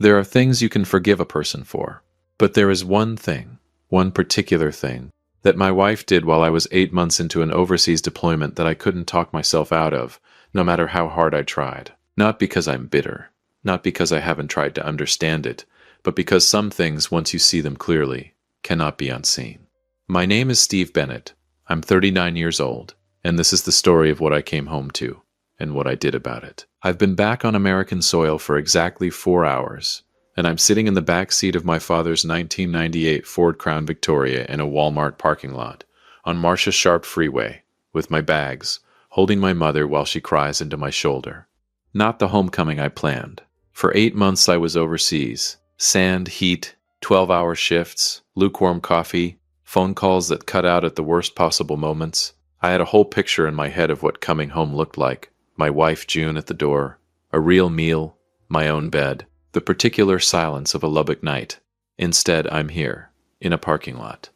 There are things you can forgive a person for, but there is one thing, one particular thing, that my wife did while I was 8 months into an overseas deployment that I couldn't talk myself out of, no matter how hard I tried. Not because I'm bitter, not because I haven't tried to understand it, but because some things, once you see them clearly, cannot be unseen. My name is Steve Bennett. I'm 39 years old, and this is the story of what I came home to, and what I did about it. I've been back on American soil for exactly 4 hours, and I'm sitting in the back seat of my father's 1998 Ford Crown Victoria in a Walmart parking lot, on Marcia Sharp Freeway, with my bags, holding my mother while she cries into my shoulder. Not the homecoming I planned. For 8 months I was overseas. Sand, heat, 12-hour shifts, lukewarm coffee, phone calls that cut out at the worst possible moments. I had a whole picture in my head of what coming home looked like. My wife June at the door, a real meal, my own bed, the particular silence of a Lubbock night. Instead, I'm here, in a parking lot.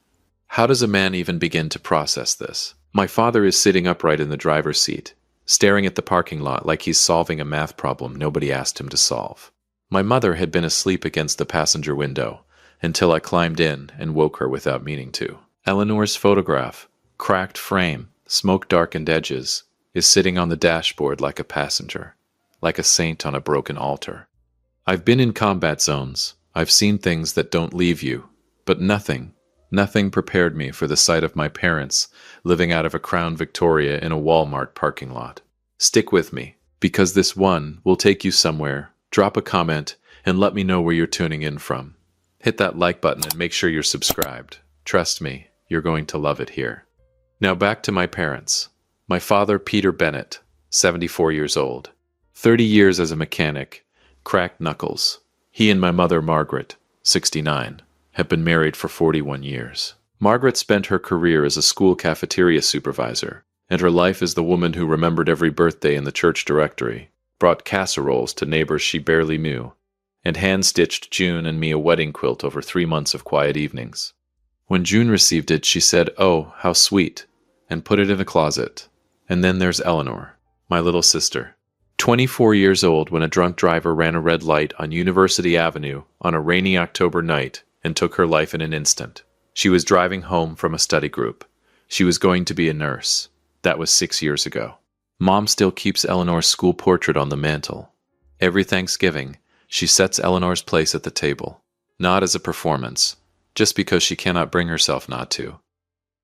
How does a man even begin to process this? My father is sitting upright in the driver's seat, staring at the parking lot like he's solving a math problem nobody asked him to solve. My mother had been asleep against the passenger window until I climbed in and woke her without meaning to. Eleanor's photograph, cracked frame, smoke-darkened edges, is sitting on the dashboard like a passenger, like a saint on a broken altar. I've been in combat zones. I've seen things that don't leave you, but nothing prepared me for the sight of my parents living out of a Crown Victoria in a Walmart parking lot. Stick with me, because this one will take you somewhere. Drop a comment and let me know where you're tuning in from. Hit that like button and make sure you're subscribed. Trust me, you're going to love it here. Now back to my parents. My father, Peter Bennett, 74 years old. 30 years as a mechanic, cracked knuckles. He and my mother, Margaret, 69, have been married for 41 years. Margaret spent her career as a school cafeteria supervisor, and her life as the woman who remembered every birthday in the church directory, brought casseroles to neighbors she barely knew, and hand-stitched June and me a wedding quilt over 3 months of quiet evenings. When June received it, she said, "Oh, how sweet," and put it in a closet. And then there's Eleanor, my little sister. 24 years old when a drunk driver ran a red light on University Avenue on a rainy October night and took her life in an instant. She was driving home from a study group. She was going to be a nurse. That was 6 years ago. Mom still keeps Eleanor's school portrait on the mantle. Every Thanksgiving, she sets Eleanor's place at the table, not as a performance, just because she cannot bring herself not to.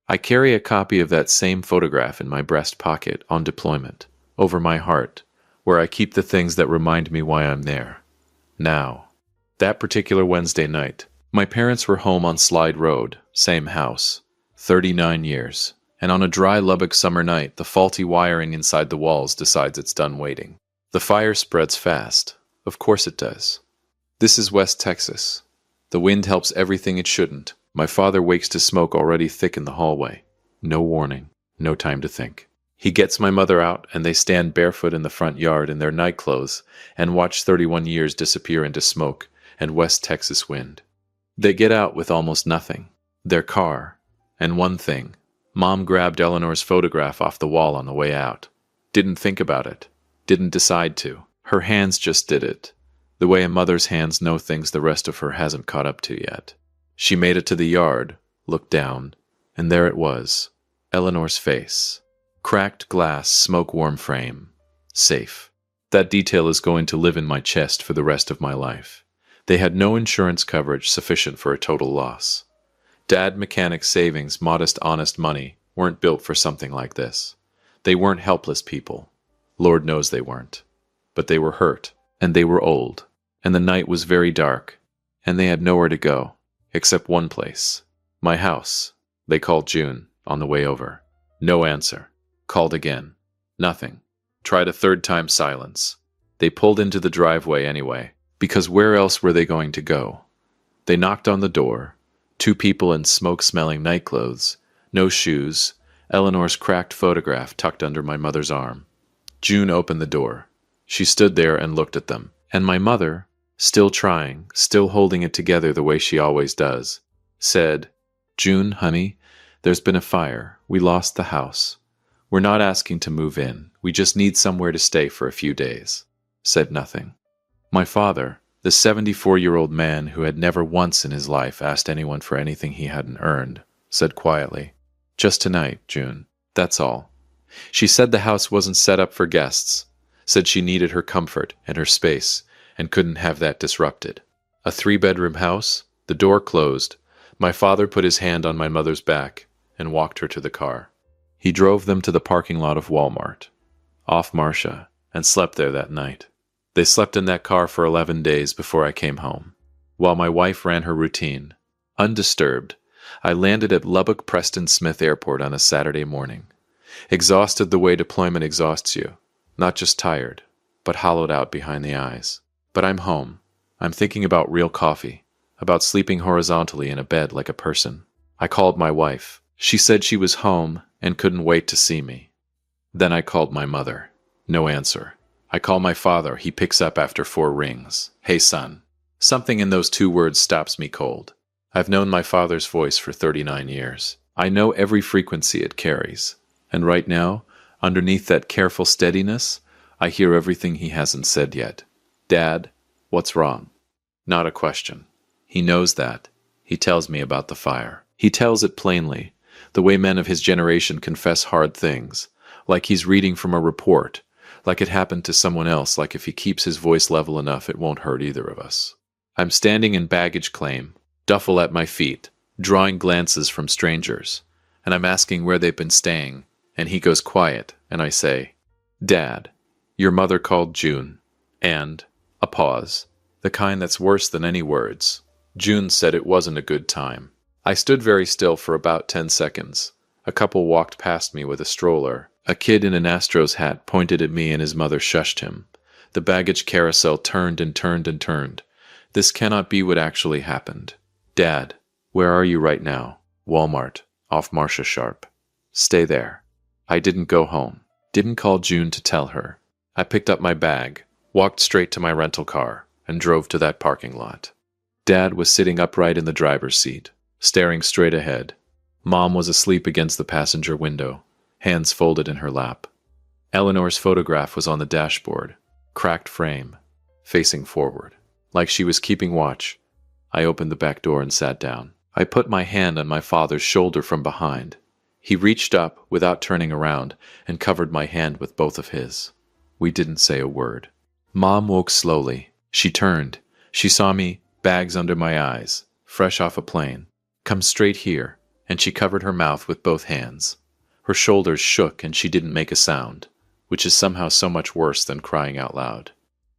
I carry a copy of that same photograph in my breast pocket on deployment, over my heart, where I keep the things that remind me why I'm there. Now, that particular Wednesday night, my parents were home on Slide Road, same house, 39 years, and on a dry Lubbock summer night, the faulty wiring inside the walls decides it's done waiting. The fire spreads fast. Of course it does. This is West Texas. The wind helps everything it shouldn't. My father wakes to smoke already thick in the hallway. No warning, no time to think. He gets my mother out, and they stand barefoot in the front yard in their nightclothes and watch 31 years disappear into smoke and West Texas wind. They get out with almost nothing. Their car, and one thing. Mom grabbed Eleanor's photograph off the wall on the way out. Didn't think about it. Didn't decide to. Her hands just did it. The way a mother's hands know things the rest of her hasn't caught up to yet. She made it to the yard, looked down, and there it was. Eleanor's face. Cracked glass, smoke-warm frame. Safe. That detail is going to live in my chest for the rest of my life. They had no insurance coverage sufficient for a total loss. Dad Mechanic's savings, modest, honest money, weren't built for something like this. They weren't helpless people. Lord knows they weren't. But they were hurt, and they were old, and the night was very dark, and they had nowhere to go, except one place. My house. They called June, on the way over. No answer. Called again. Nothing. Tried a third time, silence. They pulled into the driveway anyway, because where else were they going to go? They knocked on the door. 2 people in smoke-smelling nightclothes, no shoes, Eleanor's cracked photograph tucked under my mother's arm. June opened the door. She stood there and looked at them, and my mother, still trying, still holding it together the way she always does, said, "June, honey, there's been a fire. We lost the house. We're not asking to move in. We just need somewhere to stay for a few days." Said nothing. My father, The 74-year-old man, who had never once in his life asked anyone for anything he hadn't earned, said quietly, "Just tonight, June. That's all." She said the house wasn't set up for guests, said she needed her comfort and her space, and couldn't have that disrupted. A 3-bedroom house, the door closed. My father put his hand on my mother's back and walked her to the car. He drove them to the parking lot of Walmart, off Marcia, and slept there that night. They slept in that car for 11 days before I came home. While my wife ran her routine, undisturbed, I landed at Lubbock Preston Smith Airport on a Saturday morning. Exhausted the way deployment exhausts you. Not just tired, but hollowed out behind the eyes. But I'm home. I'm thinking about real coffee, about sleeping horizontally in a bed like a person. I called my wife. She said she was home and couldn't wait to see me. Then I called my mother. No answer. I call my father. He picks up after 4 rings. "Hey, son." Something in those 2 words stops me cold. I've known my father's voice for 39 years. I know every frequency it carries. And right now, underneath that careful steadiness, I hear everything he hasn't said yet. "Dad, what's wrong?" Not a question. He knows that. He tells me about the fire. He tells it plainly, the way men of his generation confess hard things, like he's reading from a report, like it happened to someone else, like if he keeps his voice level enough it won't hurt either of us. I'm standing in baggage claim, duffel at my feet, drawing glances from strangers, and I'm asking where they've been staying, and he goes quiet, and I say, "Dad, your mother called June," and a pause, the kind that's worse than any words. June said it wasn't a good time. I stood very still for about 10 seconds. A couple walked past me with a stroller. A kid in an Astros hat pointed at me and his mother shushed him. The baggage carousel turned and turned and turned. This cannot be what actually happened. "Dad, where are you right now?" "Walmart, off Marcia Sharp." "Stay there." I didn't go home. Didn't call June to tell her. I picked up my bag, walked straight to my rental car, and drove to that parking lot. Dad was sitting upright in the driver's seat, staring straight ahead. Mom was asleep against the passenger window, hands folded in her lap. Eleanor's photograph was on the dashboard, cracked frame, facing forward, like she was keeping watch. I opened the back door and sat down. I put my hand on my father's shoulder from behind. He reached up without turning around and covered my hand with both of his. We didn't say a word. Mom woke slowly. She turned. She saw me, bags under my eyes, fresh off a plane. "Come straight here," and she covered her mouth with both hands. Her shoulders shook and she didn't make a sound, which is somehow so much worse than crying out loud.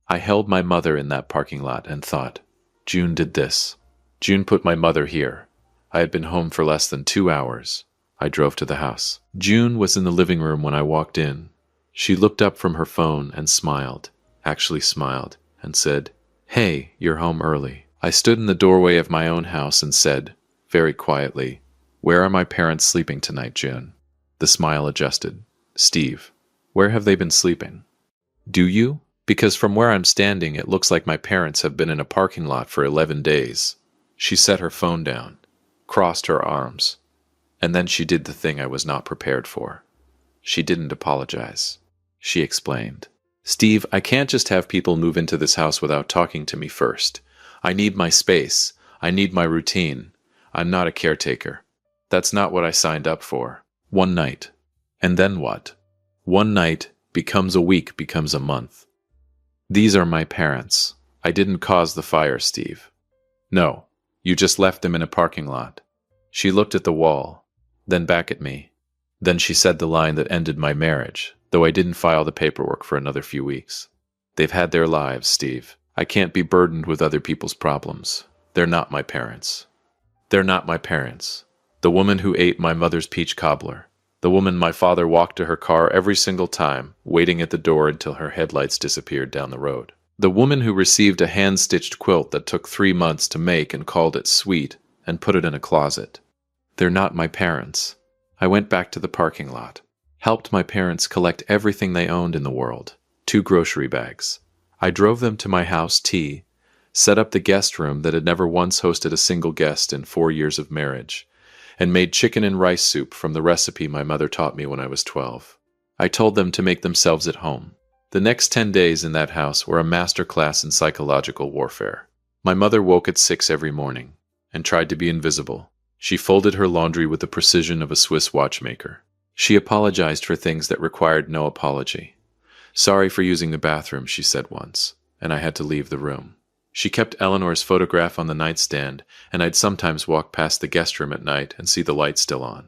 I held my mother in that parking lot and thought, June did this. June put my mother here. I had been home for less than 2 hours. I drove to the house. June was in the living room when I walked in. She looked up from her phone and smiled, actually smiled, and said, "Hey, you're home early." I stood in the doorway of my own house and said, very quietly, "Where are my parents sleeping tonight, June?" The smile adjusted. "Steve, where have they been sleeping?" "Do you? Because from where I'm standing, it looks like my parents have been in a parking lot for 11 days. She set her phone down, crossed her arms, and then she did the thing I was not prepared for. She didn't apologize. She explained, "Steve, I can't just have people move into this house without talking to me first. I need my space. I need my routine. I'm not a caretaker. That's not what I signed up for. One night. And then what? One night becomes a week, becomes a month. These are my parents. I didn't cause the fire, Steve. No, you just left them in a parking lot." She looked at the wall, then back at me. Then she said the line that ended my marriage, though I didn't file the paperwork for another few weeks. "They've had their lives, Steve. I can't be burdened with other people's problems. They're not my parents. They're not my parents. The woman who ate my mother's peach cobbler. The woman my father walked to her car every single time, waiting at the door until her headlights disappeared down the road. The woman who received a hand-stitched quilt that took 3 months to make and called it sweet and put it in a closet. They're not my parents. I went back to the parking lot, helped my parents collect everything they owned in the world, 2 grocery bags. I drove them to my house, T, set up the guest room that had never once hosted a single guest in 4 years of marriage, and made chicken and rice soup from the recipe my mother taught me when I was 12. I told them to make themselves at home. The next 10 days in that house were a masterclass in psychological warfare. My mother woke at 6 every morning and tried to be invisible. She folded her laundry with the precision of a Swiss watchmaker. She apologized for things that required no apology. "Sorry for using the bathroom," she said once, and I had to leave the room. She kept Eleanor's photograph on the nightstand, and I'd sometimes walk past the guest room at night and see the light still on.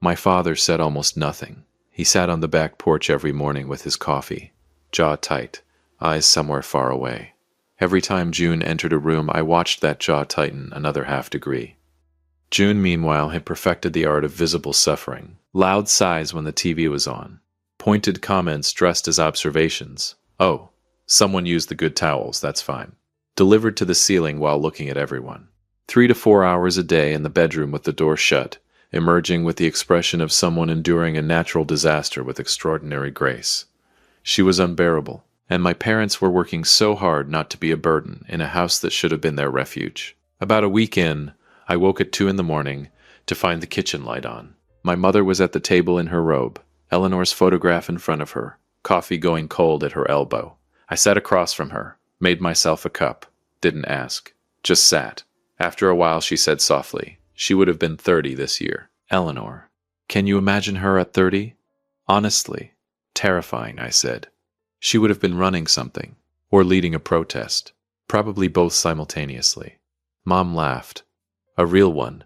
My father said almost nothing. He sat on the back porch every morning with his coffee, jaw tight, eyes somewhere far away. Every time June entered a room, I watched that jaw tighten another half degree. June, meanwhile, had perfected the art of visible suffering. Loud sighs when the TV was on. Pointed comments dressed as observations. "Oh, someone used the good towels, that's fine." Delivered to the ceiling while looking at everyone. 3 to 4 hours a day in the bedroom with the door shut, emerging with the expression of someone enduring a natural disaster with extraordinary grace. She was unbearable, and my parents were working so hard not to be a burden in a house that should have been their refuge. About a week in, I woke at 2 in the morning to find the kitchen light on. My mother was at the table in her robe, Eleanor's photograph in front of her, coffee going cold at her elbow. I sat across from her, made myself a cup, didn't ask, just sat. After a while she said softly, she would have been 30 this year. "Eleanor, can you imagine her at 30? Honestly, terrifying," I said. She would have been running something, or leading a protest, probably both simultaneously. Mom laughed. A real one,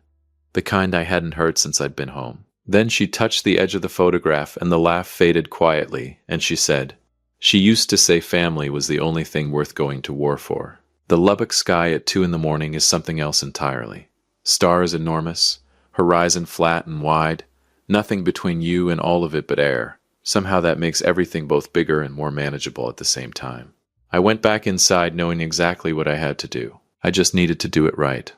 the kind I hadn't heard since I'd been home. Then she touched the edge of the photograph and the laugh faded quietly, and she said, "She used to say family was the only thing worth going to war for. The Lubbock sky at 2 in the morning is something else entirely. Stars enormous, horizon flat and wide, nothing between you and all of it but air. Somehow that makes everything both bigger and more manageable at the same time." I went back inside knowing exactly what I had to do. I just needed to do it right.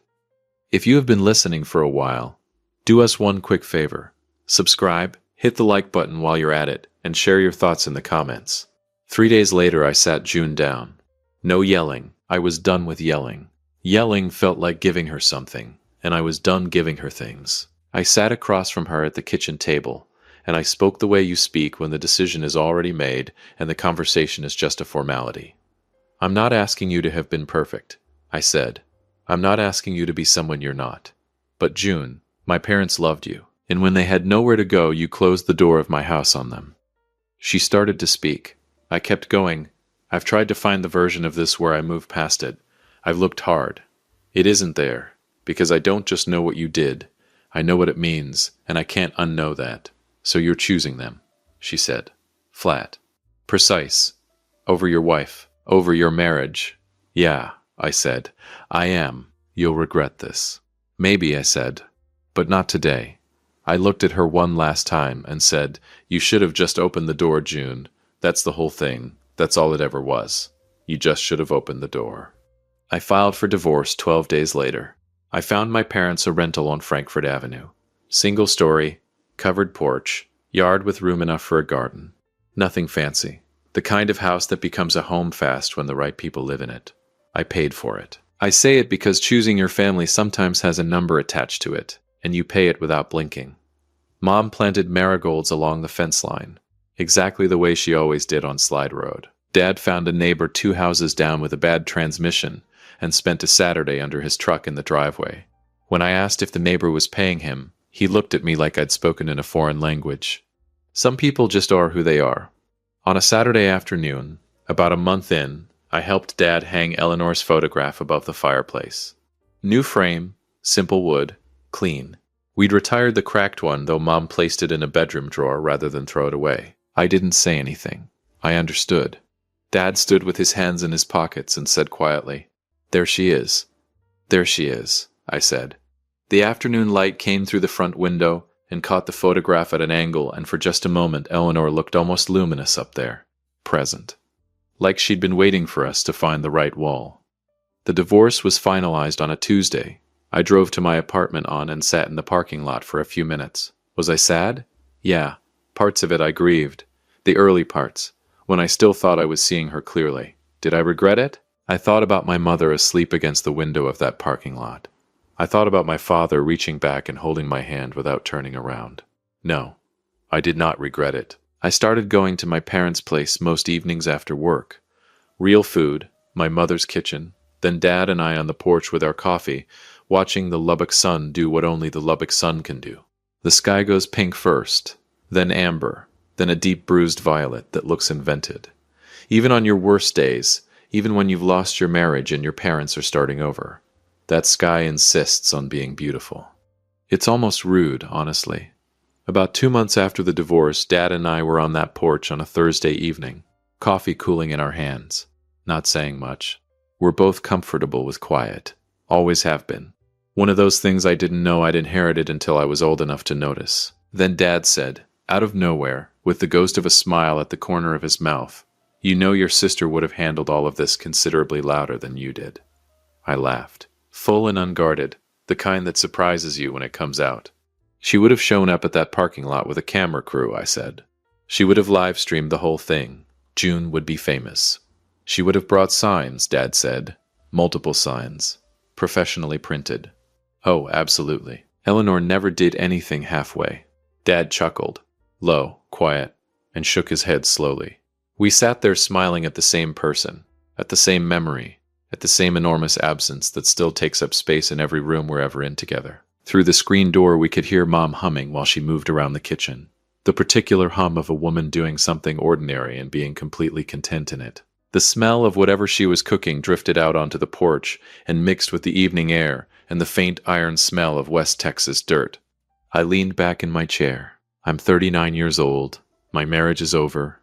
If you have been listening for a while, do us one quick favor. Subscribe, hit the like button while you're at it, and share your thoughts in the comments. 3 days later, I sat June down. No yelling. I was done with yelling. Yelling felt like giving her something, and I was done giving her things. I sat across from her at the kitchen table, and I spoke the way you speak when the decision is already made and the conversation is just a formality. "I'm not asking you to have been perfect," I said. "I'm not asking you to be someone you're not. But June, my parents loved you, and when they had nowhere to go, you closed the door of my house on them." She started to speak. I kept going. "I've tried to find the version of this where I move past it. I've looked hard. It isn't there, because I don't just know what you did. I know what it means, and I can't unknow that. So you're choosing them," she said. Flat. Precise. "Over your wife. Over your marriage." "Yeah," I said. "I am. You'll regret this." "Maybe," I said. "But not today." I looked at her one last time and said, "You should have just opened the door, June. That's the whole thing. That's all it ever was. You just should have opened the door." I filed for divorce 12 days later. I found my parents a rental on Frankfurt Avenue. Single story, covered porch, yard with room enough for a garden. Nothing fancy. The kind of house that becomes a home fast when the right people live in it. I paid for it. I say it because choosing your family sometimes has a number attached to it, and you pay it without blinking. Mom planted marigolds along the fence line, exactly the way she always did on Slide Road. Dad found a neighbor 2 houses down with a bad transmission and spent a Saturday under his truck in the driveway. When I asked if the neighbor was paying him, he looked at me like I'd spoken in a foreign language. Some people just are who they are. On a Saturday afternoon, about a month in, I helped Dad hang Eleanor's photograph above the fireplace. New frame, simple wood, clean. We'd retired the cracked one, though Mom placed it in a bedroom drawer rather than throw it away. I didn't say anything. I understood. Dad stood with his hands in his pockets and said quietly, "There she is." "There she is," I said. The afternoon light came through the front window and caught the photograph at an angle, and for just a moment Eleanor looked almost luminous up there, present. Like she'd been waiting for us to find the right wall. The divorce was finalized on a Tuesday. I drove to my apartment on and sat in the parking lot for a few minutes. Was I sad? Yeah. Parts of it I grieved. The early parts, when I still thought I was seeing her clearly. Did I regret it? I thought about my mother asleep against the window of that parking lot. I thought about my father reaching back and holding my hand without turning around. No, I did not regret it. I started going to my parents' place most evenings after work. Real food, my mother's kitchen, then Dad and I on the porch with our coffee, watching the Lubbock sun do what only the Lubbock sun can do. The sky goes pink first, then amber, then a deep bruised violet that looks invented. Even on your worst days, even when you've lost your marriage and your parents are starting over, that sky insists on being beautiful. It's almost rude, honestly. About 2 months after the divorce, Dad and I were on that porch on a Thursday evening, coffee cooling in our hands, not saying much. We're both comfortable with quiet, always have been. One of those things I didn't know I'd inherited until I was old enough to notice. Then Dad said, out of nowhere, with the ghost of a smile at the corner of his mouth, "You know your sister would have handled all of this considerably louder than you did." I laughed, full and unguarded, the kind that surprises you when it comes out. "She would have shown up at that parking lot with a camera crew," I said. "She would have live-streamed the whole thing. June would be famous." "She would have brought signs," Dad said. "Multiple signs. Professionally printed." "Oh, absolutely. Eleanor never did anything halfway." Dad chuckled, low, quiet, and shook his head slowly. We sat there smiling at the same person, at the same memory, at the same enormous absence that still takes up space in every room we're ever in together. Through the screen door we could hear Mom humming while she moved around the kitchen. The particular hum of a woman doing something ordinary and being completely content in it. The smell of whatever she was cooking drifted out onto the porch and mixed with the evening air and the faint iron smell of West Texas dirt. I leaned back in my chair. I'm 39 years old. My marriage is over.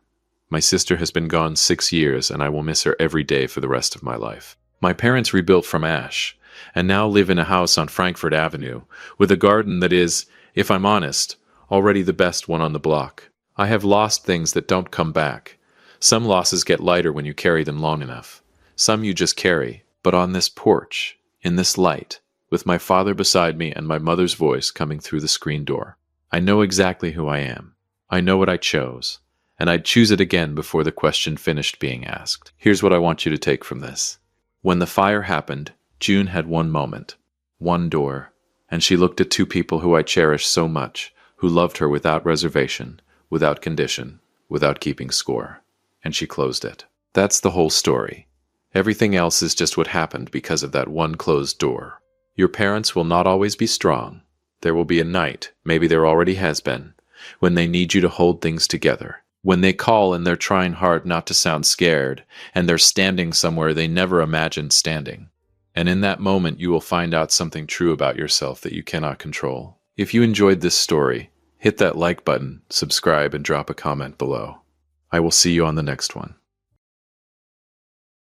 My sister has been gone 6 years, and I will miss her every day for the rest of my life. My parents rebuilt from ash, and now live in a house on Frankfurt Avenue, with a garden that is, if I'm honest, already the best one on the block. I have lost things that don't come back. Some losses get lighter when you carry them long enough. Some you just carry, but on this porch, in this light, with my father beside me and my mother's voice coming through the screen door, I know exactly who I am. I know what I chose, and I'd choose it again before the question finished being asked. Here's what I want you to take from this. When the fire happened, June had one moment, one door, and she looked at two people who I cherish so much, who loved her without reservation, without condition, without keeping score. And she closed it. That's the whole story. Everything else is just what happened because of that one closed door. Your parents will not always be strong. There will be a night, maybe there already has been, when they need you to hold things together. When they call and they're trying hard not to sound scared, and they're standing somewhere they never imagined standing. And in that moment you will find out something true about yourself that you cannot control. If you enjoyed this story, hit that like button, subscribe, and drop a comment below. I will see you on the next one.